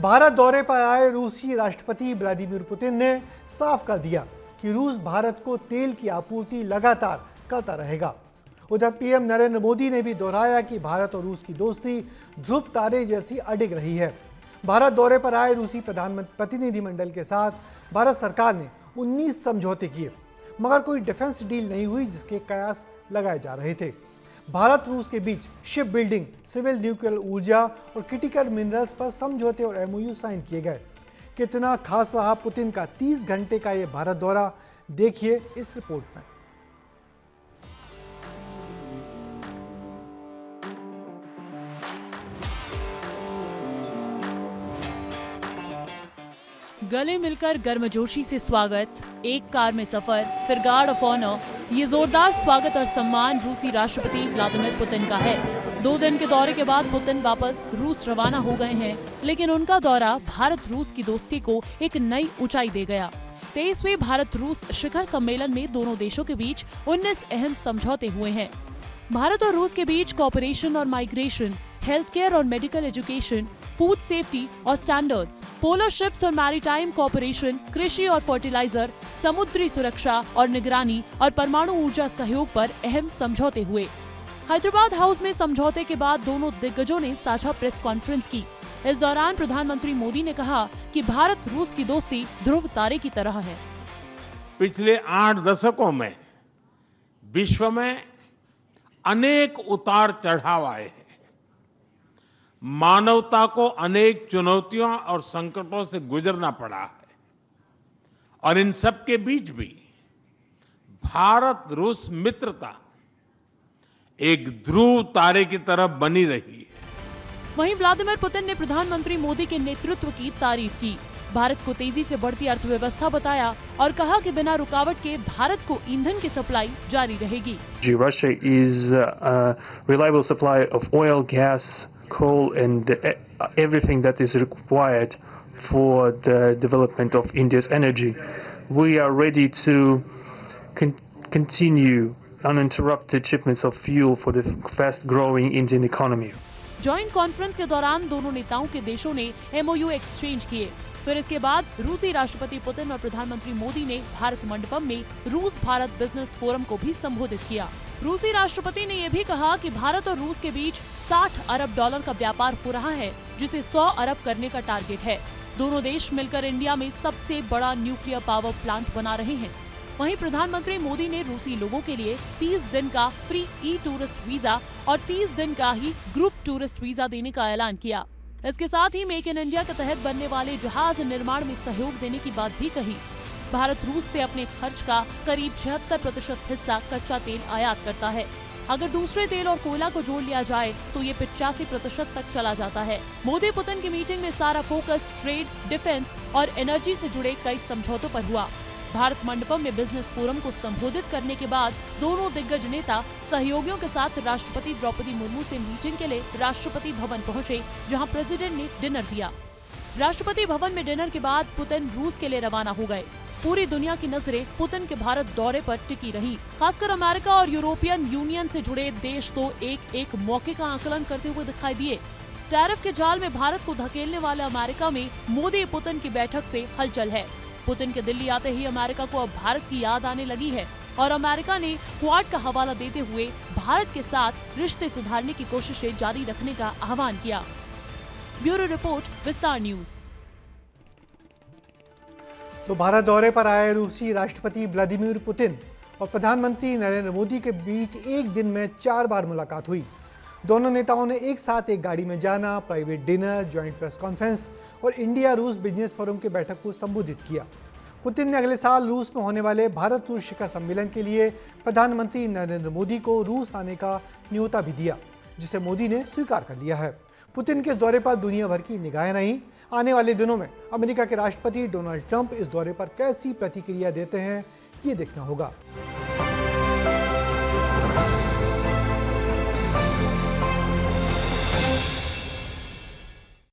भारत दौरे पर आए रूसी राष्ट्रपति व्लादिमीर पुतिन ने साफ कर दिया कि रूस भारत को तेल की आपूर्ति लगातार करता रहेगा। उधर पीएम नरेंद्र मोदी ने भी दोहराया कि भारत और रूस की दोस्ती ध्रुव तारे जैसी अडिग रही है। भारत दौरे पर आए रूसी प्रतिनिधिमंडल के साथ भारत सरकार ने 19 समझौते किए, मगर कोई डिफेंस डील नहीं हुई जिसके कयास लगाए जा रहे थे। भारत रूस के बीच शिप बिल्डिंग, सिविल न्यूक्लियर ऊर्जा और क्रिटिकल मिनरल्स पर समझौते और एमओयू साइन किए गए। कितना खास रहा पुतिन का 30 घंटे का यह भारत दौरा, देखिए इस रिपोर्ट में। गले मिलकर गर्मजोशी से स्वागत, एक कार में सफर, फिर गार्ड ऑफ ऑनर। ये जोरदार स्वागत और सम्मान रूसी राष्ट्रपति व्लादिमीर पुतिन का है। 2 दिन के दौरे के बाद पुतिन वापस रूस रवाना हो गए हैं, लेकिन उनका दौरा भारत रूस की दोस्ती को एक नई ऊंचाई दे गया। 23वें भारत रूस शिखर सम्मेलन में दोनों देशों के बीच 19 अहम समझौते हुए हैं। भारत और रूस के बीच कोऑपरेशन और माइग्रेशन, हेल्थ केयर और मेडिकल एजुकेशन, फूड सेफ्टी और स्टैंडर्ड्स, पोलर शिप्स और मैरीटाइम कोऑपरेशन, कृषि और फर्टिलाइजर, समुद्री सुरक्षा और निगरानी और परमाणु ऊर्जा सहयोग पर अहम समझौते हुए। हैदराबाद हाउस में समझौते के बाद दोनों दिग्गजों ने साझा प्रेस कॉन्फ्रेंस की। इस दौरान प्रधानमंत्री मोदी ने कहा कि भारत रूस की दोस्ती ध्रुव तारे की तरह है। पिछले 8 दशकों में विश्व में अनेक उतार चढ़ाव आए हैं। मानवता को अनेक चुनौतियों और संकटों से गुजरना पड़ा है, और इन सब के बीच भी भारत रूस मित्रता एक ध्रुव तारे की तरह बनी रही है। वहीं व्लादिमीर पुतिन ने प्रधानमंत्री मोदी के नेतृत्व की तारीफ की, भारत को तेजी से बढ़ती अर्थव्यवस्था बताया और कहा कि बिना रुकावट के भारत को ईंधन की सप्लाई जारी रहेगी। Russia is a reliable supply of oil, gas, coal and everything that is required for the development of India's energy. We are ready to continue uninterrupted shipments of fuel for the fast growing Indian economy. Joint conference के दौरान दोनों नेताओं के देशों ने MOU exchange किए। फिर इसके बाद रूसी राष्ट्रपति पुतिन और प्रधानमंत्री मोदी ने भारत मंडपम में रूस भारत बिजनेस फोरम को भी संबोधित किया। रूसी राष्ट्रपति ने यह भी कहा कि भारत और रूस के बीच $60 अरब का व्यापार हो रहा है, जिसे 100 अरब करने का टारगेट है। दोनों देश मिलकर इंडिया में सबसे बड़ा न्यूक्लियर पावर प्लांट बना रहे हैं। वहीं प्रधानमंत्री मोदी ने रूसी लोगों के लिए 30 दिन का फ्री ई टूरिस्ट वीजा और 30 दिन का ही ग्रुप टूरिस्ट वीजा देने का ऐलान किया। इसके साथ ही मेक इन इंडिया के तहत बनने वाले जहाज निर्माण में सहयोग देने की बात भी कही। भारत रूस से अपने खर्च का करीब 76% हिस्सा कच्चा तेल आयात करता है। अगर दूसरे तेल और कोयला को जोड़ लिया जाए तो ये 85% तक चला जाता है। मोदी पुतिन की मीटिंग में सारा फोकस ट्रेड, डिफेंस और एनर्जी से जुड़े कई समझौतों पर हुआ। भारत मंडपम में बिजनेस फोरम को संबोधित करने के बाद दोनों दिग्गज नेता सहयोगियों के साथ राष्ट्रपति द्रौपदी मुर्मू से मीटिंग के लिए राष्ट्रपति भवन पहुंचे, जहां प्रेसिडेंट ने डिनर दिया। राष्ट्रपति भवन में डिनर के बाद पुतिन रूस के लिए रवाना हो गए। पूरी दुनिया की नजरें पुतिन के भारत दौरे पर टिकी रही। खासकर अमेरिका और यूरोपियन यूनियन से जुड़े देश तो एक मौके का आकलन करते हुए दिखाई दिए। टैरिफ के जाल में भारत को धकेलने वाले अमेरिका में मोदी पुतिन की बैठक से हलचल है। पुतिन के दिल्ली आते ही अमेरिका को अब भारत की याद आने लगी है और अमेरिका ने क्वाड का हवाला देते हुए भारत के साथ रिश्ते सुधारने की कोशिशें जारी रखने का आह्वान किया। ब्यूरो रिपोर्ट, विस्तार न्यूज। तो भारत दौरे पर आए रूसी राष्ट्रपति व्लादिमीर पुतिन और प्रधानमंत्री नरेंद्र मोदी के बीच एक दिन में 4 बार मुलाकात हुई। दोनों नेताओं ने एक साथ एक गाड़ी में जाना, private dinner, joint press conference और इंडिया रूस बिजनेस फोरम की बैठक को संबोधित किया। पुतिन ने अगले साल रूस में होने वाले भारत रूस शिखर सम्मेलन के लिए प्रधानमंत्री नरेंद्र मोदी को रूस आने का न्योता भी दिया, जिसे मोदी ने स्वीकार कर लिया है। पुतिन के इस दौरे पर दुनिया भर की निगाहें रहीं। आने वाले दिनों में अमेरिका के राष्ट्रपति डोनाल्ड ट्रंप इस दौरे पर कैसी प्रतिक्रिया देते हैं, ये देखना होगा।